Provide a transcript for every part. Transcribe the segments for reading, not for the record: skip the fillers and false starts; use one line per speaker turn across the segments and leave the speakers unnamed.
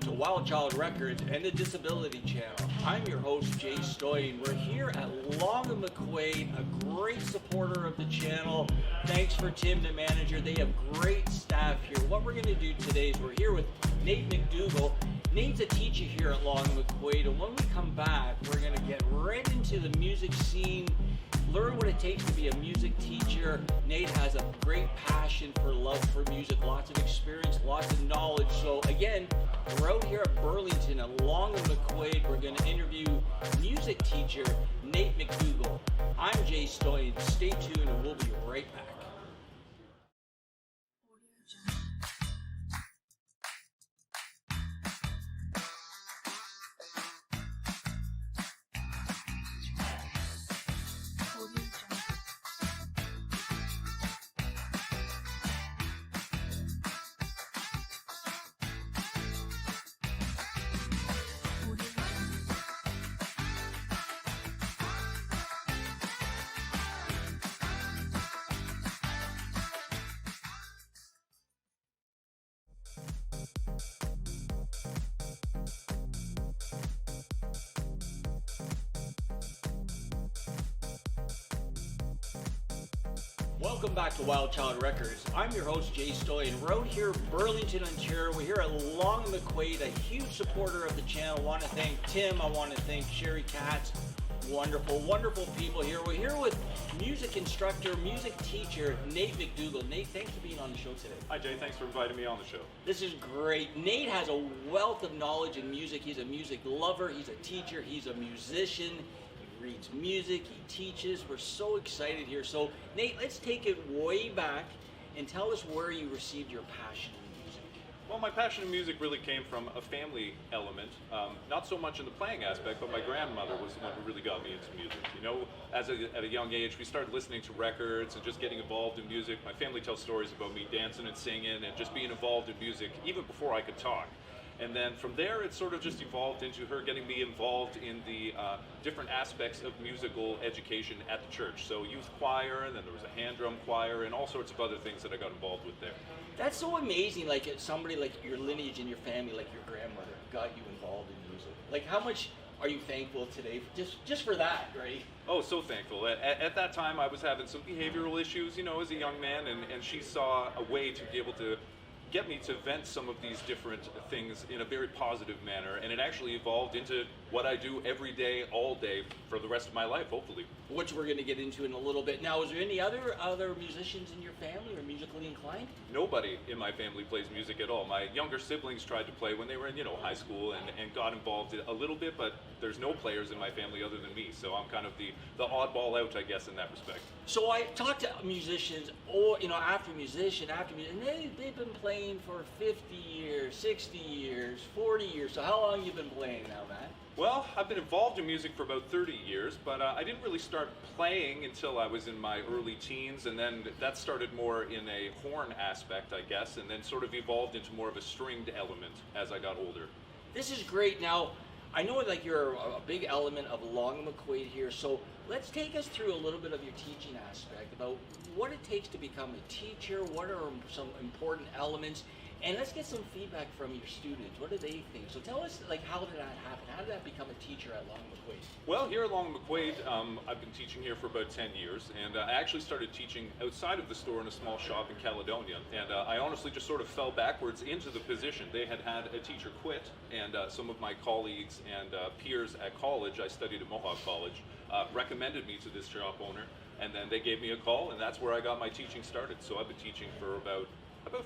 to WILDCHILD Records and the Disability Channel. I'm your host, Jay Stoyan. We're here at Long McQuade, a great supporter of the channel. Thanks for Tim, the manager. They have great staff here. What we're going to do today is we're here with Nathan McDougall. Nate's a teacher here at Long McQuade, and when we come back, we're going to get right into the music scene, learn what it takes to be a music teacher. Nate has a great passion for love for music, lots of experience, lots of knowledge. So again, we're out here at Burlington at Long McQuade. We're going to interview music teacher Nate McDougall. I'm Jay Stoyan. Stay tuned and we'll be right back. Welcome back to WILDCHILD Records. I'm your host, Jay Stoyan. We're out here in Burlington, Ontario. We're here at Long McQuade, a huge supporter of the channel. I want to thank Tim. I want to thank Sherry Katz. Wonderful, wonderful people here. We're here with music instructor, music teacher, Nate McDougall. Nate, thanks for being on the show today.
Hi, Jay. Thanks for inviting me on the show.
This is great. Nate has a wealth of knowledge in music. He's a music lover. He's a teacher. He's a musician. Reads music, he teaches. We're so excited here. So Nate, let's take it way back and tell us where you received your passion in music.
Well, my passion in music really came from a family element, not so much in the playing aspect, but my grandmother was the one who really got me into music. You know, at a young age, we started listening to records and just getting involved in music. My family tells stories about me dancing and singing and just being involved in music even before I could talk. And then from there, it sort of just evolved into her getting me involved in the different aspects of musical education at the church. So youth choir, and then there was a hand drum choir, and all sorts of other things that I got involved with there.
That's so amazing, like somebody like your lineage in your family, like your grandmother, got you involved in music. Like how much are you thankful today just for that, right?
Oh, so thankful. At that time, I was having some behavioral issues, you know, as a young man, and she saw a way to be able to get me to vent some of these different things in a very positive manner, and it actually evolved into what I do every day, all day, for the rest of my life, hopefully.
Which we're going to get into in a little bit. Now, is there any other musicians in your family or musically inclined?
Nobody in my family plays music at all. My younger siblings tried to play when they were in, high school and got involved a little bit, but there's no players in my family other than me, so I'm kind of the oddball out, I guess, in that respect.
So I talked to musicians, or after musician, and they've been playing for 50 years, 60 years, 40 years. So how long have you been playing now, Matt?
Well, I've been involved in music for about 30 years, but I didn't really start playing until I was in my early teens, and then that started more in a horn aspect, I guess, and then sort of evolved into more of a stringed element as I got older.
This is great. Now, I know like you're a big element of Long McQuade here, so let's take us through a little bit of your teaching aspect about what it takes to become a teacher, what are some important elements, and let's get some feedback from your students. What do they think? So tell us, like, how did that happen? How did that become a teacher at Long McQuade?
Well, here at Long McQuade, I've been teaching here for about 10 years, and I actually started teaching outside of the store in a small shop in Caledonia, and I honestly just sort of fell backwards into the position. They had a teacher quit, and some of my colleagues and peers at college, I studied at Mohawk College, recommended me to this shop owner, and then they gave me a call, and that's where I got my teaching started. So I've been teaching for about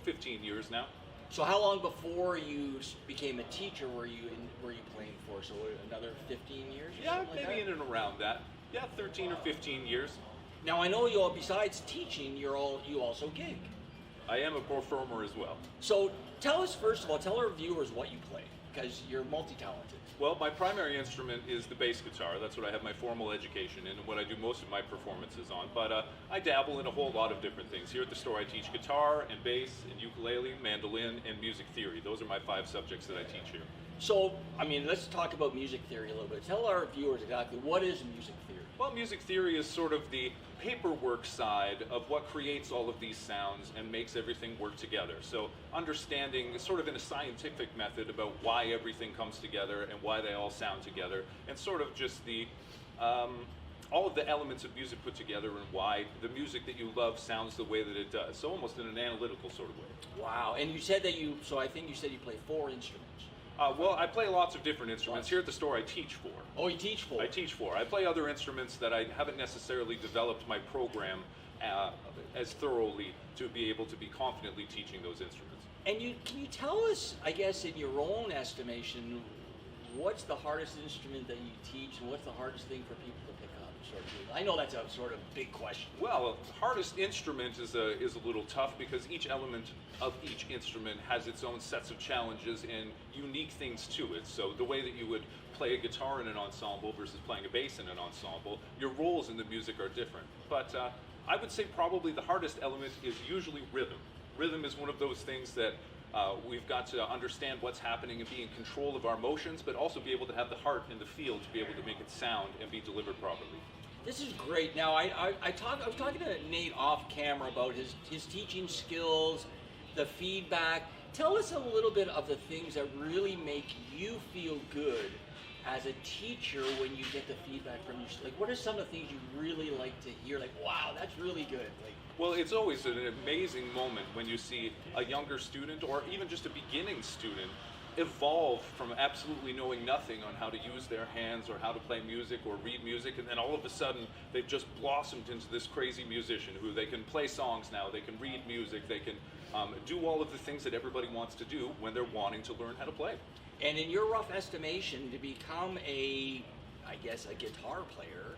15 years now.
So how long before you became a teacher were you playing for? So another 15 years? Or
yeah,
something like
maybe
that?
in and around that. Yeah, 13 or 15 years.
Now I know besides teaching, you also gig.
I am a performer as well.
So tell us, first of all, tell our viewers what you play, because you're multi-talented.
Well, my primary instrument is the bass guitar. That's what I have my formal education in and what I do most of my performances on. But I dabble in a whole lot of different things. Here at the store I teach guitar and bass and ukulele, mandolin, and music theory. Those are my 5 subjects that I teach here.
So, let's talk about music theory a little bit. Tell our viewers exactly what is music theory.
Well, music theory is sort of the paperwork side of what creates all of these sounds and makes everything work together. So understanding sort of in a scientific method about why everything comes together and why they all sound together, and sort of just the all of the elements of music put together and why the music that you love sounds the way that it does. So almost in an analytical sort of way.
Wow. And you said that so I think you said you play 4 instruments.
Well, I play lots of different instruments. Here at the store, I teach 4.
Oh, you teach 4?
I teach 4. I play other instruments that I haven't necessarily developed my program as thoroughly to be able to be confidently teaching those instruments.
And can you tell us, I guess, in your own estimation, what's the hardest instrument that you teach, and what's the hardest thing for people to pick up? Sort of, I know that's a sort of big question.
Well, hardest instrument is a little tough because each element of each instrument has its own sets of challenges and unique things to it. So the way that you would play a guitar in an ensemble versus playing a bass in an ensemble, your roles in the music are different. But I would say probably the hardest element is usually rhythm. Rhythm is one of those things that we've got to understand what's happening and be in control of our motions, but also be able to have the heart and the feel to be able to make it sound and be delivered properly.
This is great. Now, I was talking to Nate off camera about his teaching skills, the feedback. Tell us a little bit of the things that really make you feel good as a teacher when you get the feedback from your, like, what are some of the things you really like to hear? Like, wow, that's really good. Like,
well, it's always an amazing moment when you see a younger student or even just a beginning student evolve from absolutely knowing nothing on how to use their hands or how to play music or read music, and then all of a sudden they've just blossomed into this crazy musician who they can play songs now, they can read music, they can do all of the things that everybody wants to do when they're wanting to learn how to play.
And in your rough estimation, to become a guitar player,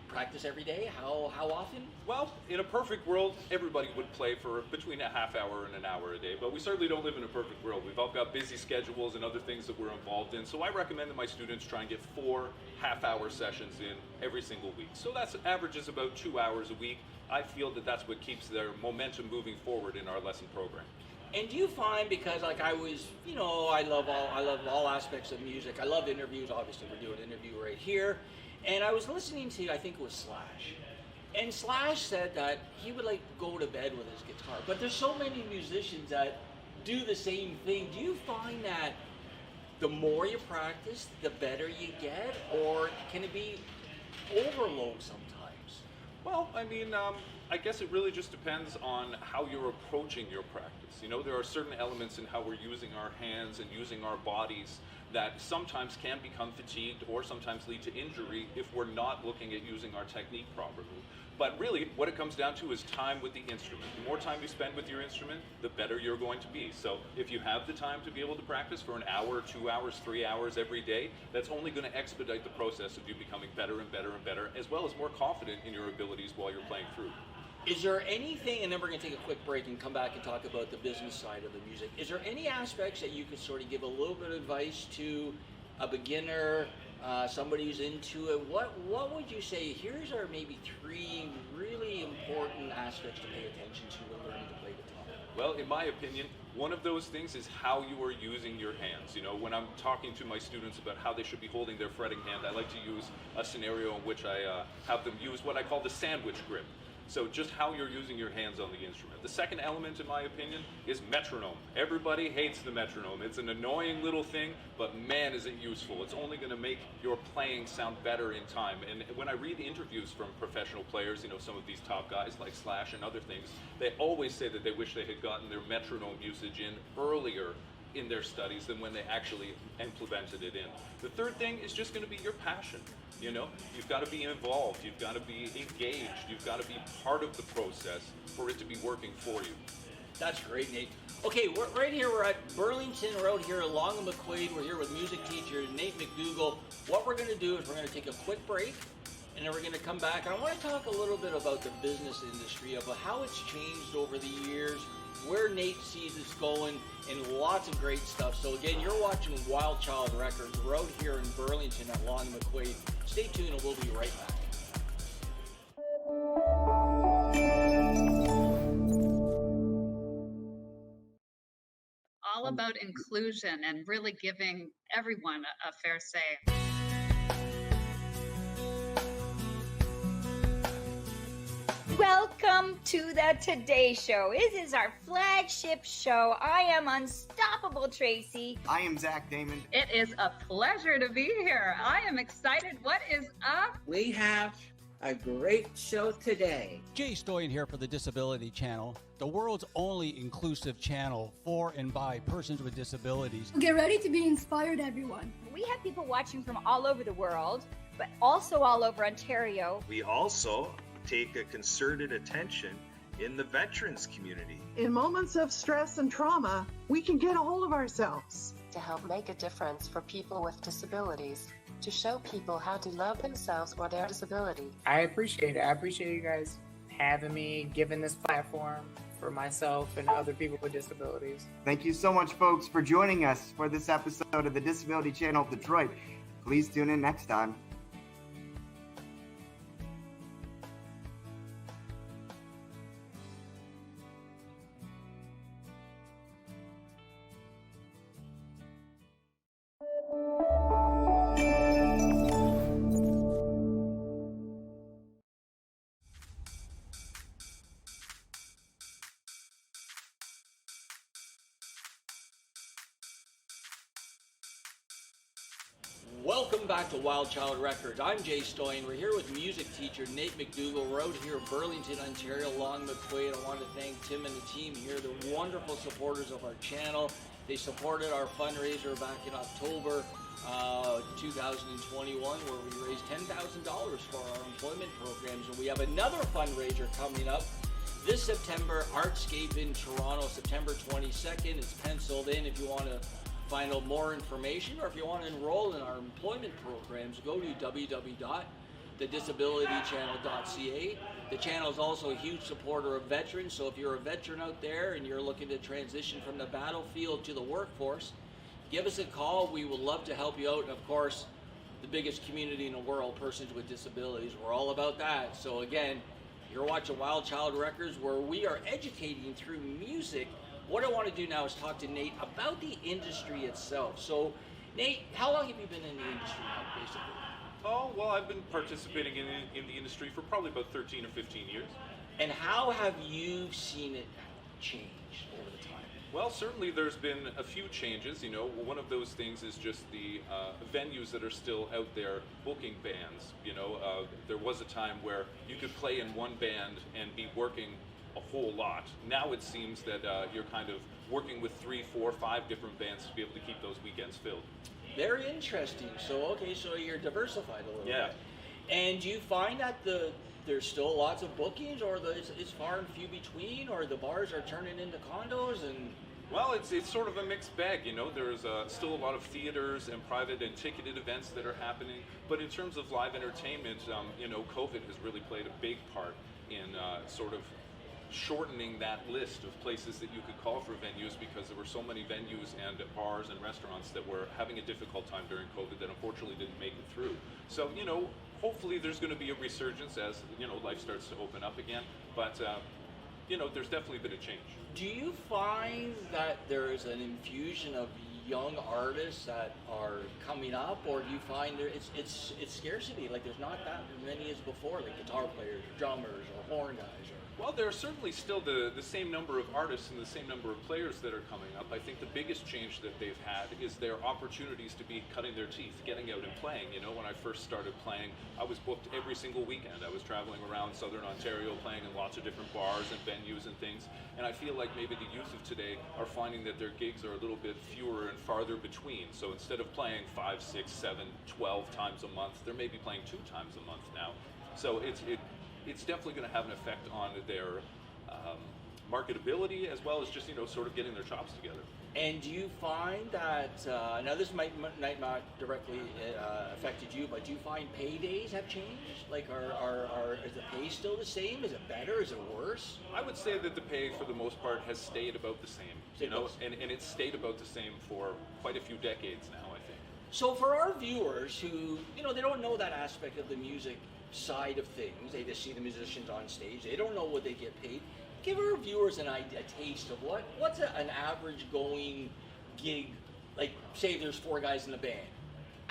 practice every day? How often?
Well, in a perfect world, everybody would play for between a half hour and an hour a day, but we certainly don't live in a perfect world. We've all got busy schedules and other things that we're involved in, so I recommend that my students try and get 4 half-hour sessions in every single week. So that's averages about 2 hours a week. I feel that that's what keeps their momentum moving forward in our lesson program.
And do you find, because like I love all aspects of music. I love interviews. Obviously, we're doing an interview right here. And I was listening to, I think it was Slash. And Slash said that he would like go to bed with his guitar. But there's so many musicians that do the same thing. Do you find that the more you practice, the better you get? Or can it be overload sometimes?
Well, I mean, I guess it really just depends on how you're approaching your practice. You know, there are certain elements in how we're using our hands and using our bodies that sometimes can become fatigued or sometimes lead to injury if we're not looking at using our technique properly. But really, what it comes down to is time with the instrument. The more time you spend with your instrument, the better you're going to be. So if you have the time to be able to practice for an hour, 2 hours, 3 hours every day, that's only going to expedite the process of you becoming better and better and better, as well as more confident in your abilities while you're playing through.
Is there anything, and then we're going to take a quick break and come back and talk about the business side of the music. Is there any aspects that you could sort of give a little bit of advice to a beginner, somebody who's into it? What would you say, here's our maybe 3 really important aspects to pay attention to when learning to play guitar?
Well, in my opinion, one of those things is how you are using your hands. You know, when I'm talking to my students about how they should be holding their fretting hand, I like to use a scenario in which I have them use what I call the sandwich grip. So just how you're using your hands on the instrument. The second element, in my opinion, is metronome. Everybody hates the metronome. It's an annoying little thing, but man, is it useful. It's only going to make your playing sound better in time. And when I read interviews from professional players, you know, some of these top guys like Slash and other things, they always say that they wish they had gotten their metronome usage in earlier in their studies than when they actually implemented it in. The third thing is just going to be your passion. You know, you've got to be involved, you've got to be engaged, you've got to be part of the process for it to be working for you.
That's great, Nate. Okay, we're right here, we're at Burlington, we're out here at Long McQuade, we're here with music teacher Nathan McDougall. What we're going to do is we're going to take a quick break, and then we're going to come back. And I want to talk a little bit about the business industry, about how it's changed over the years, where Nate sees it's going, and lots of great stuff. So again, you're watching Wild Child Records. We're out here in Burlington at Long McQuade. Stay tuned and we'll be right back.
All about inclusion and really giving everyone a fair say.
Welcome to the Today Show. This is our flagship show. I am Unstoppable Tracy.
I am Zach Damon.
it is a pleasure to be here. I am excited. What is up?
We have a great show today.
Jay Stoyan here for the Disability Channel, the world's only inclusive channel for and by persons with disabilities.
Get ready to be inspired, everyone.
We have people watching from all over the world, but also all over Ontario.
We also take a concerted attention in the veterans community.
In moments of stress and trauma, we can get a hold of ourselves.
To help make a difference for people with disabilities, to show people how to love themselves or their disability.
I appreciate it. I appreciate you guys having me, giving this platform for myself and other people with disabilities.
Thank you so much, folks, for joining us for this episode of the Disability Channel Detroit. Please tune in next time.
Welcome back to Wild Child Records. I'm Jay Stoyan. We're here with music teacher Nate McDougall. We're out here in Burlington, Ontario, Long McQuade. I want to thank Tim and the team here. They're wonderful supporters of our channel. They supported our fundraiser back in October 2021, where we raised $10,000 for our employment programs. And we have another fundraiser coming up this September, Artscape in Toronto, September 22nd. It's penciled in. If you want to find out more information, or if you want to enroll in our employment programs, go to www.thedisabilitychannel.ca. The channel is also a huge supporter of veterans, so if you're a veteran out there and you're looking to transition from the battlefield to the workforce, give us a call. We would love to help you out. And of course, the biggest community in the world, persons with disabilities, we're all about that. So again, you're watching Wild Child Records, where we are educating through music. What I want to do now is talk to Nate about the industry itself. So, Nate, how long have you been in the industry now, basically?
Oh, well, I've been participating in the industry for probably about 13 or 15 years.
And how have you seen it change over the time?
Well, certainly there's been a few changes. You know, one of those things is just the venues that are still out there booking bands. You know, there was a time where you could play in one band and be working a whole lot. Now it seems that you're kind of working with 3, 4, 5 different bands to be able to keep those weekends filled.
Very interesting. So, okay, so you're diversified a little
Yeah.
bit. And do you find that there's still lots of bookings, or it's far and few between, or the bars are turning into condos? And
well, it's sort of a mixed bag, you know. There's still a lot of theaters and private and ticketed events that are happening, but in terms of live entertainment, you know, COVID has really played a big part in sort of shortening that list of places that you could call for venues, because there were so many venues and bars and restaurants that were having a difficult time during COVID that unfortunately didn't make it through. So, you know, hopefully there's going to be a resurgence as, you know, life starts to open up again, but you know, there's definitely been a change.
do you find that there is an infusion of young artists that are coming up, or do you find it's scarcity, like there's not that many as before, like guitar players or drummers or horn guys?
Well, there are certainly still the same number of artists and the same number of players that are coming up. I think the biggest change that they've had is their opportunities to be cutting their teeth, getting out and playing. You know, when I first started playing, I was booked every single weekend. I was traveling around Southern Ontario playing in lots of different bars and venues and things. And I feel like maybe the youth of today are finding that their gigs are a little bit fewer and farther between. So instead of playing 5, 6, 7, 12 times a month, they're maybe playing 2 times a month now. So it's definitely going to have an effect on their marketability, as well as just, you know, sort of getting their chops together.
And do you find that, now this might not directly affected you, but do you find paydays have changed? Like, is the pay still the same? Is it better? Is it worse?
I would say that the pay, for the most part, has stayed about the same. You know, and it's stayed about the same for quite a few decades now, I think.
So for our viewers who, you know, they don't know that aspect of the music side of things, they just see the musicians on stage, they don't know what they get paid. Give our viewers a taste of what's an average going gig, like say there's 4 guys in the band.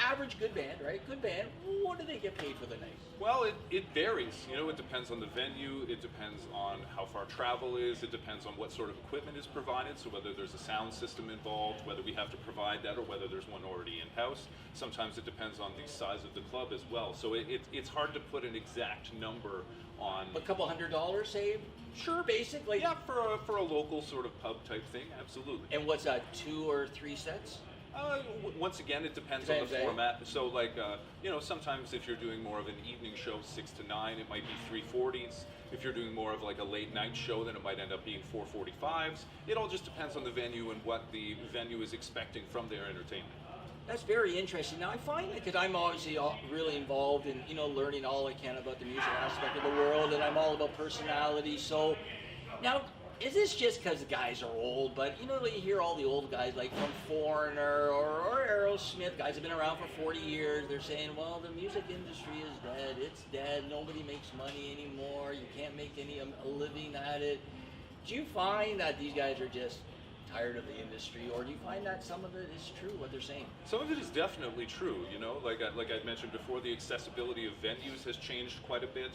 average good band, right? Good band. What do they get paid for the night?
Well, it varies. You know, it depends on the venue. It depends on how far travel is. It depends on what sort of equipment is provided. So whether there's a sound system involved, whether we have to provide that, or whether there's one already in-house. Sometimes it depends on the size of the club as well. So it's hard to put an exact number on.
A couple $100 saved? Sure, basically.
Yeah, for a local sort of pub type thing, absolutely.
And what's that, 2 or 3 sets?
Once again, it depends on the format. So, like, you know, sometimes if you're doing more of an evening show, 6 to 9, it might be 340s. If you're doing more of like a late night show, then it might end up being 445s. It all just depends on the venue and what the venue is expecting from their entertainment.
That's very interesting. Now I find that because I'm obviously really involved in, you know, learning all I can about the music aspect of the world, and I'm all about personality. So now, is this just because the guys are old? But you know, you hear all the old guys like from Foreigner or Aerosmith, guys have been around for 40 years. They're saying, well, the music industry is dead. It's dead. Nobody makes money anymore. You can't make a living at it. Do you find that these guys are just tired of the industry, or do you find that some of it is true, what they're saying?
Some of it is definitely true, you know, like I mentioned before, the accessibility of venues has changed quite a bit.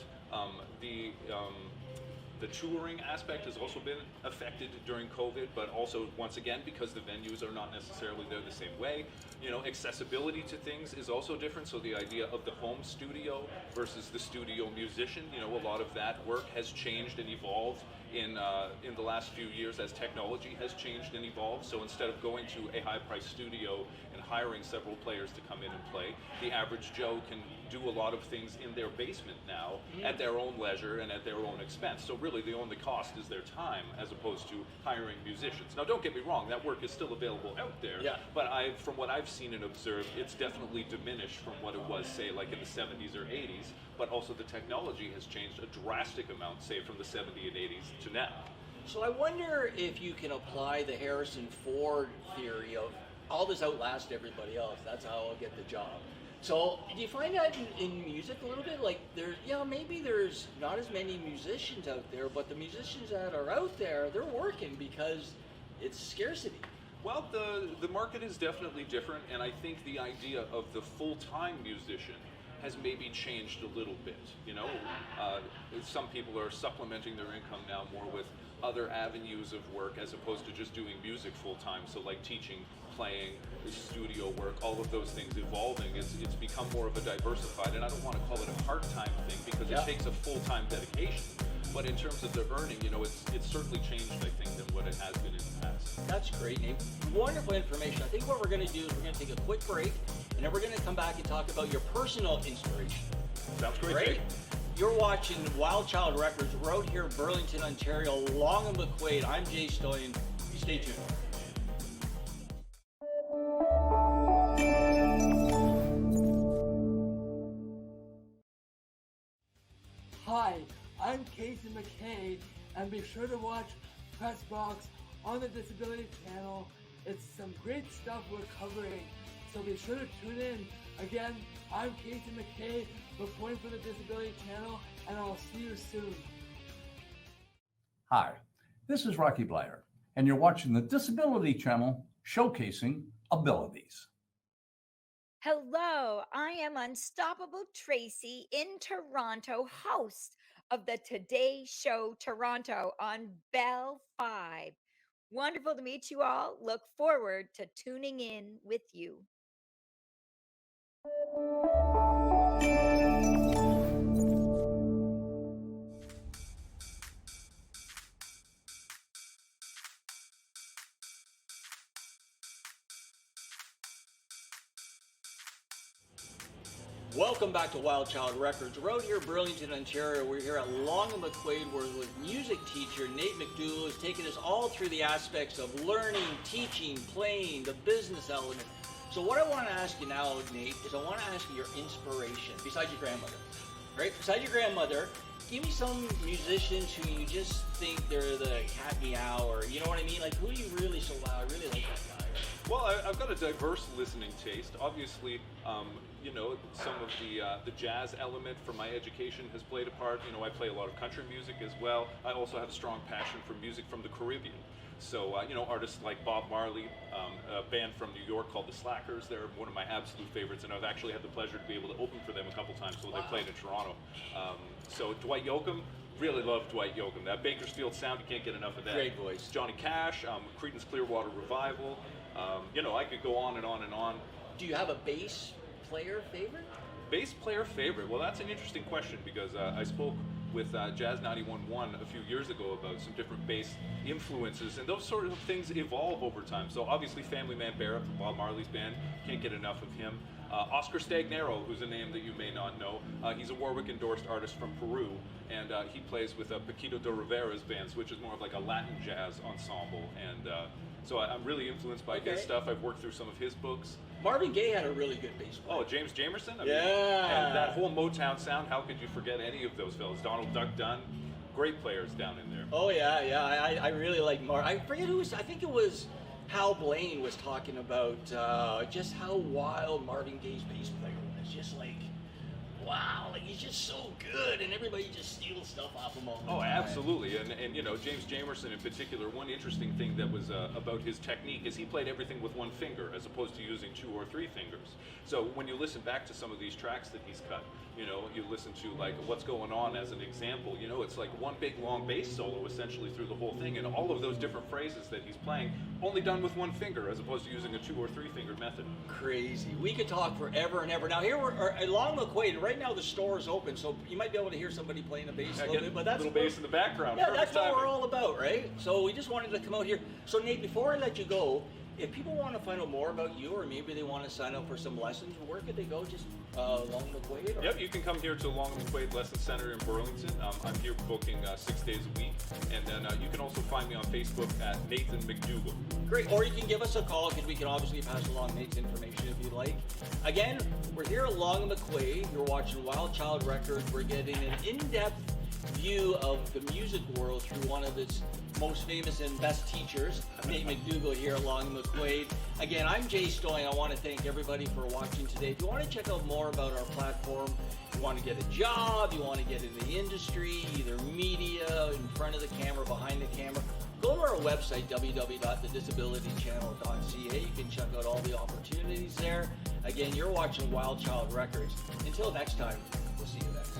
The touring aspect has also been affected during COVID, but also, once again, because the venues are not necessarily there the same way. You know, accessibility to things is also different, so the idea of the home studio versus the studio musician, you know, a lot of that work has changed and evolved in the last few years as technology has changed and evolved. So instead of going to a high-priced studio and hiring several players to come in and play, the average Joe can do a lot of things in their basement now at their own leisure and at their own expense. So really the only cost is their time as opposed to hiring musicians. Now don't get me wrong, that work is still available out there, but from what I've seen and observed, it's definitely diminished from what it was, say, like in the 70s or 80s, but also the technology has changed a drastic amount, say, from the 70s and 80s to now.
So I wonder if you can apply the Harrison Ford theory of I'll just outlast everybody else. That's how I'll get the job. So do you find that in music a little bit? Like maybe there's not as many musicians out there, but the musicians that are out there, they're working because it's scarcity.
Well, the market is definitely different, and I think the idea of the full-time musician has maybe changed a little bit. You know, some people are supplementing their income now more with other avenues of work as opposed to just doing music full-time. So like teaching, playing, studio work, all of those things evolving. It's become more of a diversified, and I don't want to call it a part-time thing because it takes a full-time dedication. But in terms of the earning, you know, it's certainly changed, I think, than what it has been in the past.
That's great, Nate. Wonderful information. I think what we're going to do is we're going to take a quick break, and then we're going to come back and talk about your personal inspiration.
Sounds great.
You're watching Wild Child Records. We're out here in Burlington, Ontario, Long McQuade. I'm Jay Stoyan. Stay tuned.
Hi, I'm Casey McCabe, and be sure to watch Pressbox on the Disability Channel. It's some great stuff we're covering, so be sure to tune in. Again, I'm Casey McCabe, reporting for the Disability Channel, and I'll see you soon.
Hi, this is Rocky Blair, and you're watching the Disability Channel showcasing abilities.
Hello, I am Unstoppable Tracy in Toronto, host of the Today Show Toronto on Bell 5. Wonderful to meet you all. Look forward to tuning in with you.
Welcome back to Wild Child Records. We're out here in Burlington, Ontario. We're here at Long McQuade, where the music teacher, Nathan McDougall, is taking us all through the aspects of learning, teaching, playing, the business element. So what I want to ask you now, Nate, is I want to ask you your inspiration, besides your grandmother. Right? Besides your grandmother, give me some musicians who you just think they're the cat meow, or you know what I mean? Like, who do you really so wow? I really like that guy.
Well, I've got a diverse listening taste. Obviously, you know, some of the jazz element from my education has played a part. You know, I play a lot of country music as well. I also have a strong passion for music from the Caribbean. So, you know, artists like Bob Marley, a band from New York called the Slackers, they're one of my absolute favorites, and I've actually had the pleasure to be able to open for them a couple times when they played in Toronto. So Dwight Yoakam, really love Dwight Yoakam. That Bakersfield sound, you can't get enough of that.
Great voice.
Johnny Cash, Creedence Clearwater Revival. You know, I could go on and on and on.
Do you have a bass player favorite?
Bass player favorite? Well, that's an interesting question because I spoke with Jazz 91.1 a few years ago about some different bass influences, and those sort of things evolve over time. So obviously Family Man Barrett from Bob Marley's band, can't get enough of him. Oscar Stagnaro, who's a name that you may not know, he's a Warwick-endorsed artist from Peru, and he plays with Paquito de Rivera's bands, which is more of like a Latin jazz ensemble. And so I'm really influenced by his stuff. I've worked through some of his books.
Marvin Gaye had a really good bass player.
Oh, James Jamerson? I mean,
yeah.
and that whole Motown sound, how could you forget any of those fellas? Donald Duck Dunn, great players down in there.
Oh, yeah. I really like I forget who was, I think it was Hal Blaine was talking about just how wild Marvin Gaye's bass player was. Just like, wow, like he's just so good, and everybody just steals stuff off him all the time.
Oh, absolutely, and you know, James Jamerson in particular, one interesting thing that was about his technique is he played everything with one finger as opposed to using 2 or 3 fingers. So when you listen back to some of these tracks that he's cut, you know, you listen to like What's Going On as an example, you know, it's like one big long bass solo essentially through the whole thing, and all of those different phrases that he's playing only done with one finger as opposed to using a 2 or 3 finger method.
Crazy. We could talk forever and ever. Now here we're at Long McQuade. Right now the store is open, so you might be able to hear somebody playing a bass a little bit, but that's
little bass in the background.
Yeah, that's what we're all about, right? So we just wanted to come out here. So Nate, before I let you go, if people want to find out more about you, or maybe they want to sign up for some lessons, where could they go? Just Long McQuade? Or?
Yep, you can come here to Long McQuade Lesson Center in Burlington. I'm here booking 6 days a week. And then you can also find me on Facebook at Nathan McDougall.
Great, or you can give us a call because we can obviously pass along Nate's information if you'd like. Again, we're here at Long McQuade. You're watching Wild Child Records. We're getting an in-depth view of the music world through one of its most famous and best teachers, Nate McDougall here at Long McQuade. Again, I'm Jay Stoyan. I want to thank everybody for watching today. If you want to check out more about our platform, you want to get a job, you want to get in the industry, either media, in front of the camera, behind the camera, go to our website, www.thedisabilitychannel.ca. You can check out all the opportunities there. Again, you're watching Wild Child Records. Until next time, we'll see you next.